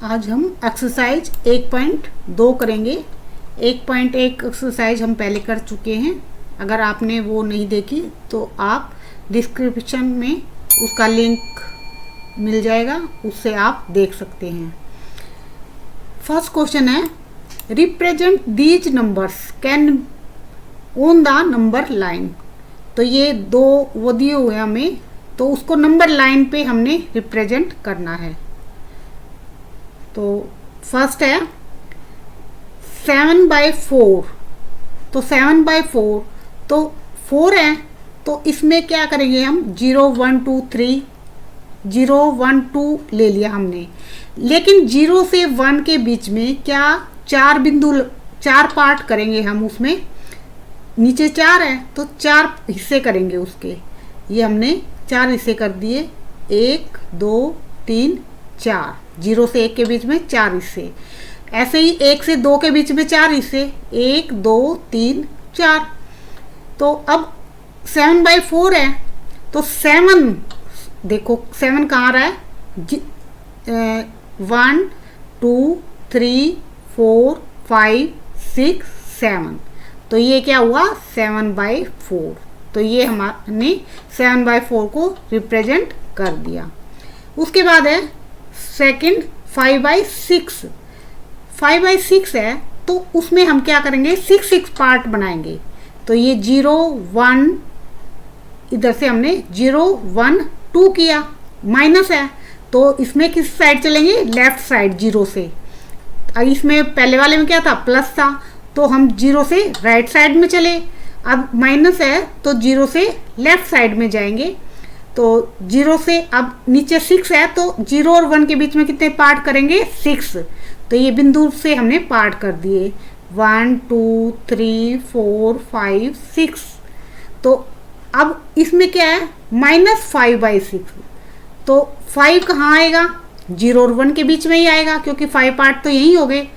आज हम एक्सरसाइज 1.2 करेंगे। 1.1 एक्सरसाइज हम पहले कर चुके हैं। अगर आपने वो नहीं देखी तो आप डिस्क्रिप्शन में उसका लिंक मिल जाएगा, उससे आप देख सकते हैं। फर्स्ट क्वेश्चन है, represent these numbers can on the number line. तो ये दो वो दिए हुए हमें, तो उसको नंबर लाइन पे हमने रिप्रेजेंट करना है। तो फर्स्ट है 7/4। तो 7/4 तो 4 है, तो इसमें क्या करेंगे हम 0 1 2 3 0 1 2 ले लिया हमने। लेकिन 0 से 1 के बीच में क्या 4 बिंदु 4 पार्ट करेंगे हम उसमें। नीचे 4 है तो 4 हिस्से करेंगे उसके। ये हमने 4 हिस्से कर दिए, 1 2 3 4। 0 से 1 के बीच में 4 हिस्से। ऐसे ही 1 से 2 के बीच में 4 हिस्से, 1 2 3 4। तो अब 7/4 है, तो 7 देखो 7 कहाँ रहा है, 1 2 3 4 5 6 7। तो ये क्या हुआ 7/4। तो ये हमने 7/4 को रिप्रेजेंट कर दिया। उसके बाद है सेकंड 5/6। 5/6 है, तो उसमें हम क्या करेंगे 6 पार्ट बनाएंगे। तो ये 0 1 इधर से हमने 0 1 2 किया, माइनस है तो इसमें किस साइड चलेंगे, लेफ्ट साइड 0 से। इसमें पहले वाले में क्या था, प्लस था, तो हम 0 से राइट साइड में चले। अब माइनस है तो 0 से लेफ्ट साइड में जाएंगे। तो 0 से अब नीचे 6 है, तो 0 और 1 के बीच में कितने पार्ट करेंगे 6। तो ये बिंदु से हमने पार्ट कर दिए 1 2 3 4 5 6। तो अब इसमें क्या है -5/6। तो 5 कहाँ आएगा, 0 और 1 के बीच में ही आएगा, क्योंकि 5 पार्ट तो यही हो गए।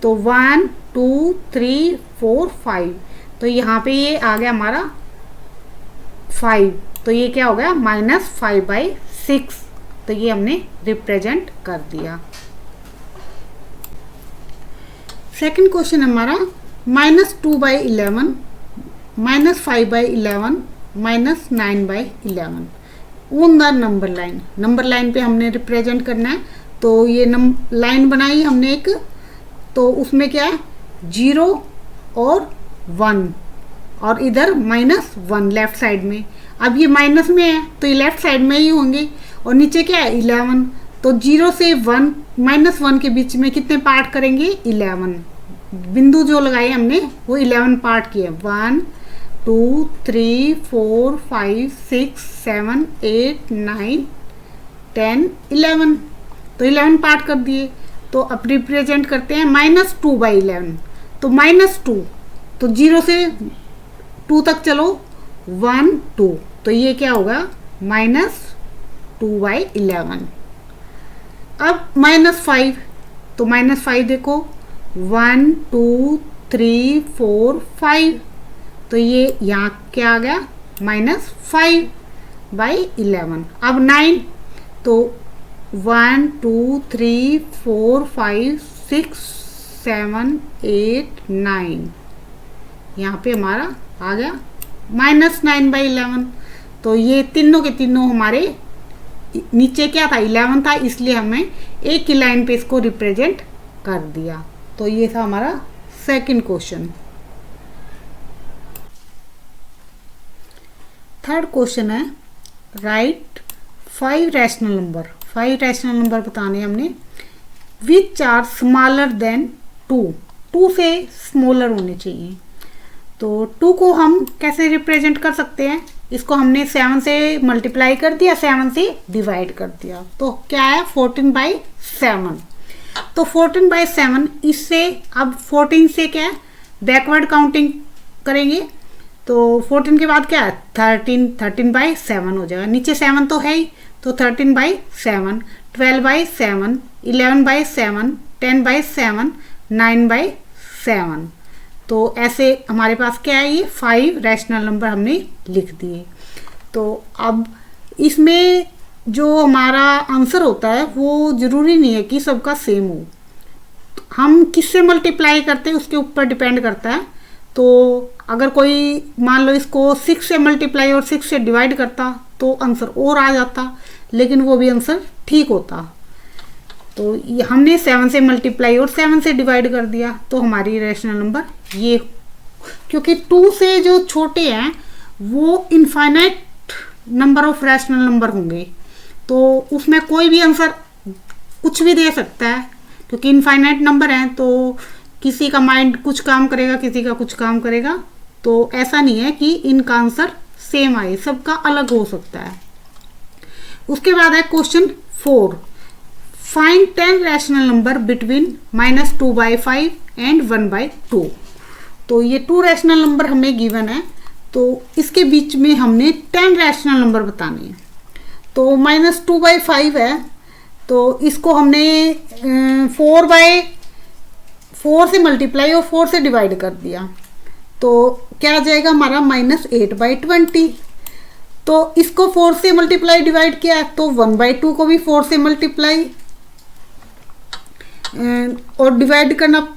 तो 1 2 3 4 5। तो यहाँ पे ये आ गया हमारा 5। तो ये क्या हो गया -5/6। तो ये हमने रिप्रेजेंट कर दिया। सेकंड क्वेश्चन हमारा -2/11 -5/11 -9/11 on the number line. Number line पे हमने रिप्रेजेंट करना है। तो ये लाइन बनाई हमने एक, तो उसमें क्या है 0 और 1 और इधर -1 लेफ्ट साइड में। अब ये माइनस में है तो ये लेफ्ट साइड में ही होंगे। और नीचे क्या है 11। तो 0 से 1 -1 के बीच में कितने पार्ट करेंगे 11। बिंदु जो लगाए हमने वो 11 पार्ट किए, 1 2 3 4 5 6 7 8 9 10 11। तो 11 पार्ट कर दिए। तो अब रिप्रेजेंट करते हैं -2/11। तो -2, तो 0 से 2 तक चलो 1 2। तो ये क्या होगा -2/11। अब -5, तो -5 देखो 1 2 3 4 5। तो ये यहाँ क्या आ गया -5/11। अब 9, तो 1 2 3 4 5 6 7 8 9। यहाँ पे हमारा आ गया -9/11। तो ये तीनों के तीनों हमारे नीचे क्या था 11 था, इसलिए हमें एक की लाइन पे इसको रिप्रेजेंट कर दिया। तो ये था हमारा सेकंड क्वेश्चन। थर्ड क्वेश्चन है, right 5 rational number. 5 rational number बताने हमने, विच आर स्मॉलर देन 2। 2 से स्मॉलर होने चाहिए। तो 2 को हम कैसे रिप्रेजेंट कर सकते हैं, इसको हमने 7 से मल्टीप्लाई कर दिया, 7 से डिवाइड कर दिया। तो क्या है 14/7। तो 14/7, इससे अब 14 से क्या है बैकवर्ड काउंटिंग करेंगे। तो 14 के बाद क्या है 13/7 हो जाएगा। नीचे 7 तो है ही, तो 13/7 12/7 11/7 10/7 9/7। तो ऐसे हमारे पास क्या है, ये 5 रैशनल नंबर हमने लिख दिए। तो अब इसमें जो हमारा आंसर होता है वो ज़रूरी नहीं है कि सबका सेम हो, हम किससे मल्टीप्लाई करते हैं उसके ऊपर डिपेंड करता है। तो अगर कोई मान लो इसको 6 से मल्टीप्लाई और 6 से डिवाइड करता तो आंसर और आ जाता, लेकिन वो भी आंसर ठीक होता। तो ये हमने 7 से मल्टीप्लाई और 7 से डिवाइड कर दिया, तो हमारी रैशनल नंबर ये, क्योंकि 2 से जो छोटे हैं वो infinite number of rational number होंगे, तो उसमें कोई भी आंसर कुछ भी दे सकता है, क्योंकि इनफाइनाइट नंबर हैं तो किसी का माइंड कुछ काम करेगा, किसी का कुछ काम करेगा। तो ऐसा नहीं है कि इनका आंसर सेम आए, सबका अलग हो सकता है। उसके बाद है question 4, find 10 rational number between -2/5 and 1/2। तो ये 2 रैशनल नंबर हमें गिवन है, तो इसके बीच में हमने 10 रैशनल नंबर बताने हैं। तो -2/5 है, तो इसको हमने 4/4 से मल्टीप्लाई और 4 से डिवाइड कर दिया, तो क्या आ जाएगा हमारा -8/20। तो इसको 4 से मल्टीप्लाई डिवाइड किया तो 1/2 को भी 4 से मल्टीप्लाई और डिवाइड करना,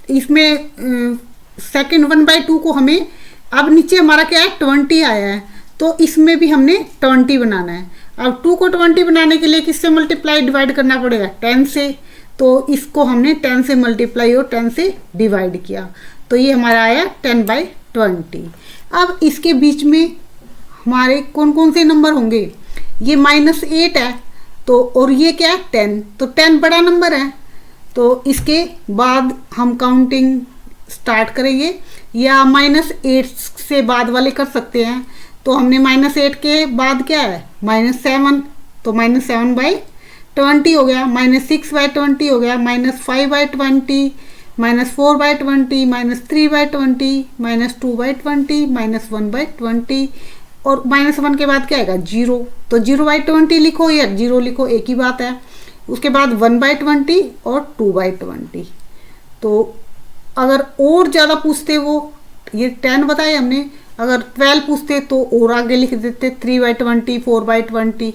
इसमें सेकंड 1/2 को हमें, अब नीचे हमारा क्या है 20 आया है, तो इसमें भी हमने 20 बनाना है। अब 2 को 20 बनाने के लिए किससे मल्टीप्लाई डिवाइड करना पड़ेगा 10 से, तो इसको हमने 10 से मल्टीप्लाई और 10 से डिवाइड किया, तो ये हमारा आया 10/20। अब इसके बीच में हमारे कौन कौन से नंबर होंगे, ये -8 है, तो और ये क्या है 10, तो 10 बड़ा नंबर है, तो इसके बाद हम काउंटिंग स्टार्ट करेंगे, या -8 से बाद वाले कर सकते हैं। तो हमने -8 के बाद क्या है -7, तो -7/20 हो गया, -6/20 हो गया, -5/20, -4/20, -3/20, -2/20, -1/20, और -1 के बाद क्या आएगा 0, तो 0/20 लिखो या 0 लिखो एक ही बात है। उसके बाद 1/20 और 2/20। तो अगर और ज़्यादा पूछते, वो ये 10 बताए हमने, अगर 12 पूछते तो और आगे लिख देते 3/20, 4/20।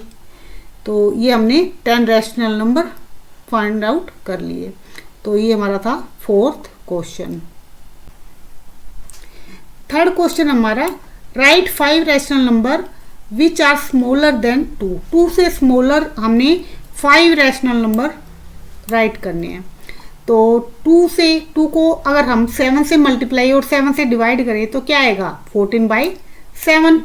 तो ये हमने 10 रैशनल नंबर फाइंड आउट कर लिए। तो ये हमारा था 4th क्वेश्चन। 3rd क्वेश्चन हमारा, right 5 rational number which are smaller than 2। 2 से स्मॉलर हमने 5 रैशनल नंबर राइट करने हैं। तो 2 को अगर हम 7 से मल्टीप्लाई और 7 से डिवाइड करें तो क्या आएगा 14/7।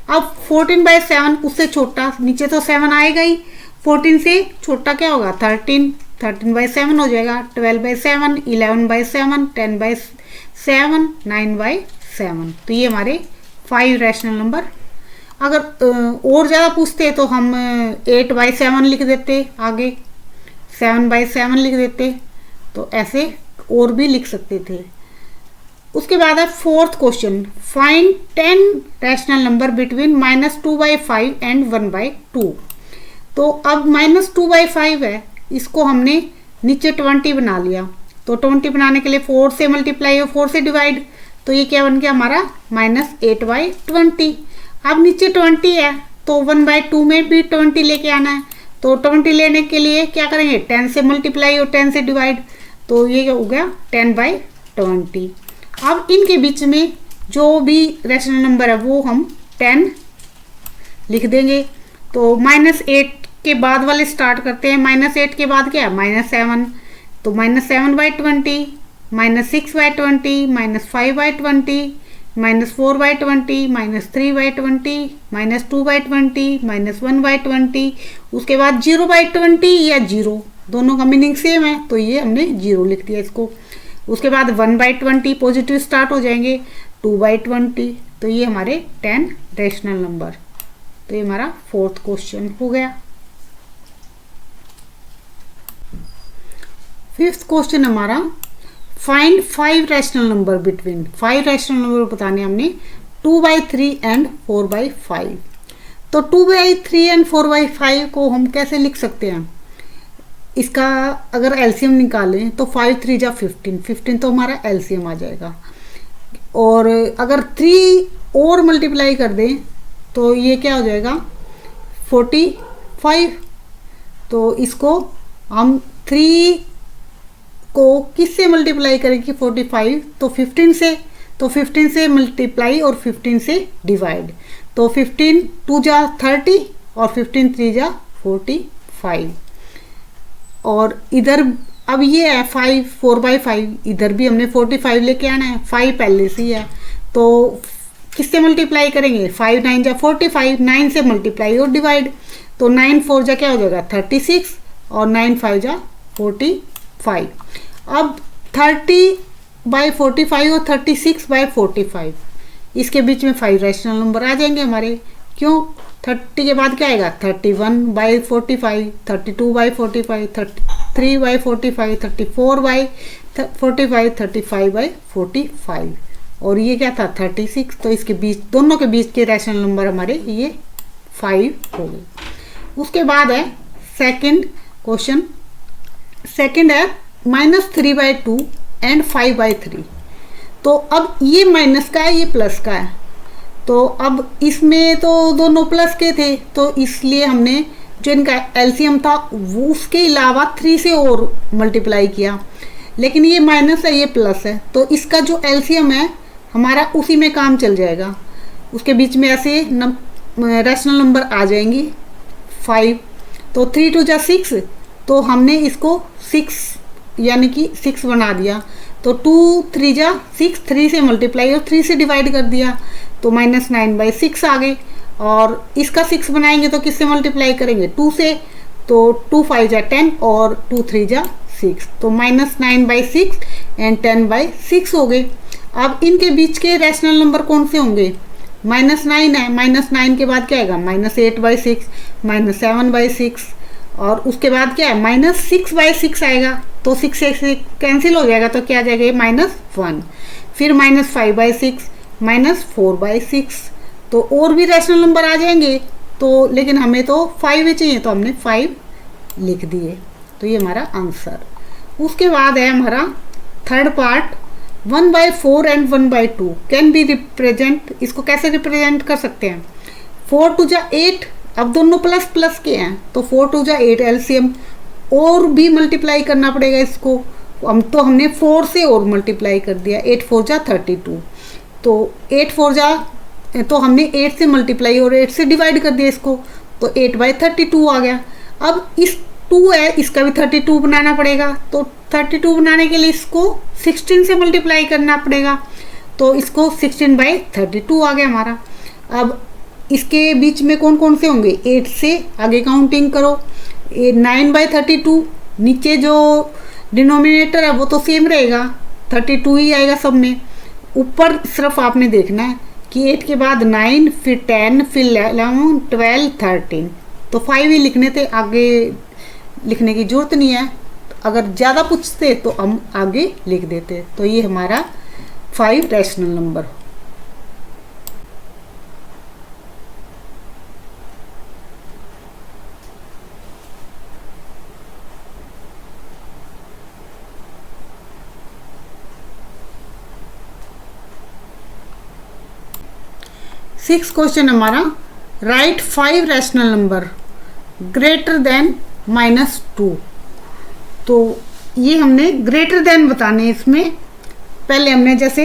अब 14/7 उससे छोटा, नीचे तो 7 आएगा ही, 14 से छोटा क्या होगा 13, 13/7 हो जाएगा, 12/7, 11/7, 10/7, 9/7। तो ये हमारे 5 रैशनल नंबर। अगर और ज़्यादा पूछते तो हम 8/7 लिख देते, आगे 7/7 लिख देते, तो ऐसे और भी लिख सकते थे। उसके बाद है 4th question, find 10 rational number between -2/5 and 1/2। तो अब -2/5 है, इसको हमने नीचे 20 बना लिया, तो 20 बनाने के लिए 4 से मल्टीप्लाई और 4 से डिवाइड, तो ये क्या बन गया हमारा -8/20। अब नीचे 20 है, तो 1/2 में भी 20 लेके आना है, तो 20 लेने के लिए क्या करेंगे 10 से मल्टीप्लाई और 10 से डिवाइड, तो ये हो गया 10/20। अब इनके बीच में जो भी रैशनल नंबर है वो हम 10 लिख देंगे। तो -8 के बाद वाले स्टार्ट करते हैं, -8 के बाद क्या है -7, तो -7/20, -6/20, -5/20, -4/20, -3/20, -2/20, -1/20, उसके बाद 0/20 या 0, दोनों का मीनिंग सेम है, तो ये हमने 0 लिख दिया इसको। उसके बाद 1/20 पॉजिटिव स्टार्ट हो जाएंगे, 2/20, तो ये हमारे 10 रैशनल नंबर। तो ये हमारा 4th क्वेश्चन हो गया। 5th क्वेश्चन हमारा, find 5 rational number between. 5 rational number बताने हमने 2/3 एंड 4/5। तो 2/3 एंड 4/5 को हम कैसे लिख सकते हैं, इसका अगर एलसीएम निकालें तो 5 3 जा 15, 15 तो हमारा एलसीएम आ जाएगा, और अगर 3 और मल्टीप्लाई कर दें तो ये क्या हो जाएगा 40, 5। तो इसको हम 3 को किससे मल्टीप्लाई करेंगे 45, तो 15 से, तो 15 से मल्टीप्लाई और 15 से डिवाइड। तो 15 2 जा 30 और 15 3 जा 45। और इधर अब ये है 5 4/5, इधर भी हमने 45 लेके आना है, 5 पहले से ही है। तो किससे मल्टीप्लाई करेंगे 5 9 जा 45, 9 से मल्टीप्लाई और डिवाइड। तो 9 4 जा क्या हो जाएगा 36 और 9 5 जा 45। अब 30/45 और 36/45, इसके बीच में 5 रैशनल नंबर आ जाएंगे हमारे। क्यों 30 के बाद क्या आएगा 31/45, 32/45, 33/45, 34/45, 35/45 और ये क्या था 36। तो इसके बीच, दोनों के बीच के रैशनल नंबर हमारे ये 5 हो गए। उसके बाद है सेकंड क्वेश्चन। सेकंड है -3/2 एंड 5/3। तो अब ये माइनस का है, ये प्लस का है। तो अब इसमें तो दोनों प्लस के थे, तो इसलिए हमने जो इनका एलसीएम था वो उसके अलावा 3 से और मल्टीप्लाई किया। लेकिन ये माइनस है, ये प्लस है, तो इसका जो एलसीएम है हमारा उसी में काम चल जाएगा। उसके बीच में ऐसे रैशनल नंबर आ जाएंगी 5। तो 3 2 जा 6, तो हमने इसको 6 यानी कि 6 बना दिया। तो 2 3 जा 6, 3 से मल्टीप्लाई और 3 से डिवाइड कर दिया, तो -9/6 आ गए। और इसका 6 बनाएंगे तो किससे मल्टीप्लाई करेंगे 2 से, तो 2 5 जा 10 और 2 3 जा 6, तो -9/6 एंड 10/6 हो गए। अब इनके बीच के रैशनल नंबर कौन से होंगे -9 है, -9 के बाद क्या आएगा -8/6, -7/6 और उसके बाद क्या है -6/6 आएगा। तो 6 से कैंसिल हो जाएगा, तो क्या आ जाएगा -1। फिर -5/6, -4/6। तो और भी रैशनल नंबर आ जाएंगे, तो लेकिन हमें तो 5 ही चाहिए, तो हमने 5 लिख दिए। तो ये हमारा आंसर। उसके बाद है हमारा third part 1/4 and 1/2 can be represent. इसको कैसे रिप्रेजेंट कर सकते हैं 4 2 जा 8, अब दोनों प्लस प्लस के हैं, तो 4 2 जा 8 एलसीएम और भी मल्टीप्लाई करना पड़ेगा इसको। हमने 4 से और मल्टीप्लाई कर दिया, 8 4 जा 32, तो 8 4 जा, तो हमने 8 से मल्टीप्लाई और 8 से डिवाइड कर दिया इसको, तो 8/32 आ गया। अब इस 2 है, इसका भी 32 बनाना पड़ेगा, तो 32 बनाने के लिए इसको 16 से मल्टीप्लाई करना पड़ेगा, तो इसको 16/32 आ गया हमारा। अब इसके बीच में कौन कौन से होंगे 8 से आगे काउंटिंग करो, 9/32, नीचे जो डिनोमिनेटर है वो तो सेम रहेगा, 32 ही आएगा सब में। ऊपर सिर्फ आपने देखना है कि 8 के बाद 9, फिर 10, फिर 11 12 13, तो 5 ही लिखने थे, आगे लिखने की जरूरत नहीं है। अगर ज़्यादा पूछते तो हम आगे लिख देते। तो ये हमारा 5 रैशनल नंबर। सिक्स क्वेश्चन हमारा, right 5 rational number greater than -2। तो ये हमने ग्रेटर देन बताने, इसमें पहले हमने जैसे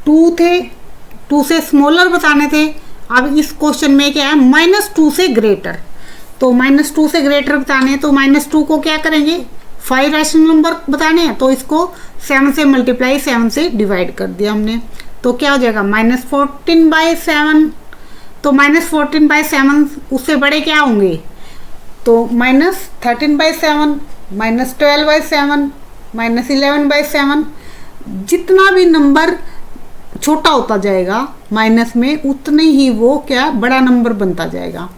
2 थे, 2 से स्मॉलर बताने थे। अब इस क्वेश्चन में क्या है -2 से ग्रेटर, तो -2 से ग्रेटर बताने, तो -2 को क्या करेंगे 5 रैशनल नंबर बताने हैं, तो इसको 7 से मल्टीप्लाई 7 से डिवाइड कर दिया हमने, तो क्या हो जाएगा -14/7। तो -14/7 उससे बड़े क्या होंगे, तो -13/7, -12/7, -11/7। जितना भी नंबर छोटा होता जाएगा माइनस में, उतने ही वो क्या बड़ा नंबर बनता जाएगा।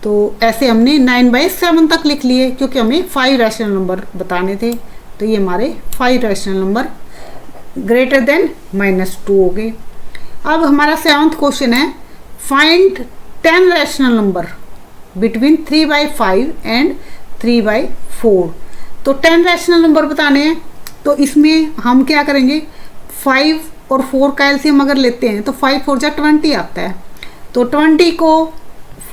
तो ऐसे हमने 9/7 तक लिख लिए, क्योंकि हमें 5 रैशनल नंबर बताने थे। तो ये हमारे 5 रैशनल नंबर ग्रेटर देन -2 हो गए। अब हमारा 7th क्वेश्चन है, find 10 rational number between 3/5 and 3/4। तो 10 रैशनल नंबर बताने हैं, तो इसमें हम क्या करेंगे 5 और 4 का एलसीएम अगर लेते हैं तो 5 4 जा 20 आता है, तो 20 को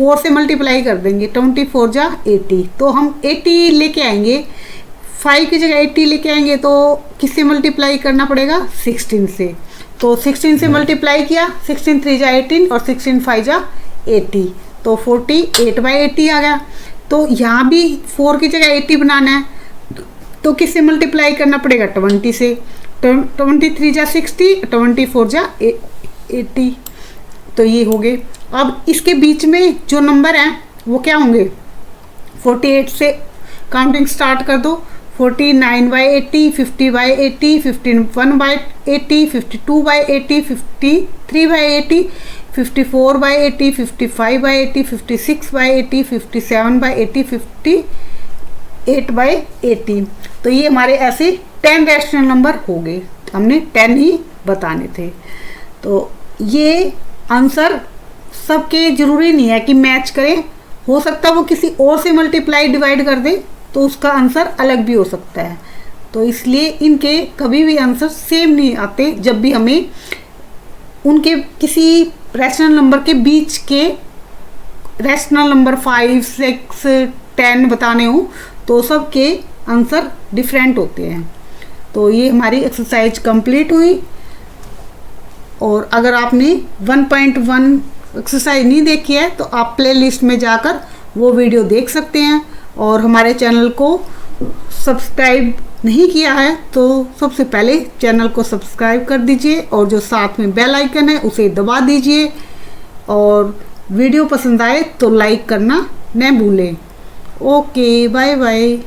4 से मल्टीप्लाई कर देंगे, 24 जा 80, तो हम 80 लेके आएंगे, 5 की जगह 80 लेके आएंगे तो किससे मल्टीप्लाई करना पड़ेगा, 16 से। तो 16 से मल्टीप्लाई किया, 16 3 जा 18 और 16 5 जा 80, तो 48/80 आ गया। तो यहाँ भी 4 की जगह 80 बनाना है तो किससे मल्टीप्लाई करना पड़ेगा, 20 से। 23 जा 60, 24 जा 80, तो ये हो गए। अब इसके बीच में जो नंबर हैं वो क्या होंगे, 48 से काउंटिंग स्टार्ट कर दो, 49/80, 50/80, 51/80, 52/80, 53/80, 54/80, 55/80, 56/80, 57/80, 58/80। तो ये हमारे ऐसे 10 रैशनल नंबर हो गए, हमने 10 ही बताने थे। तो ये आंसर सबके ज़रूरी नहीं है कि मैच करें, हो सकता है वो किसी और से मल्टीप्लाई डिवाइड कर दे तो उसका आंसर अलग भी हो सकता है। तो इसलिए इनके कभी भी आंसर सेम नहीं आते। जब भी हमें उनके किसी रैशनल नंबर के बीच के रैशनल नंबर 5, 6, 10 बताने हो तो सबके आंसर डिफरेंट होते हैं। तो ये हमारी एक्सरसाइज कंप्लीट हुई। और अगर आपने 1.1 एक्सरसाइज नहीं देखी है तो आप प्लेलिस्ट में जाकर वो वीडियो देख सकते हैं। और हमारे चैनल को सब्सक्राइब नहीं किया है तो सबसे पहले चैनल को सब्सक्राइब कर दीजिए और जो साथ में बेल आइकन है उसे दबा दीजिए। और वीडियो पसंद आए तो लाइक करना न भूलें। Okay, bye bye.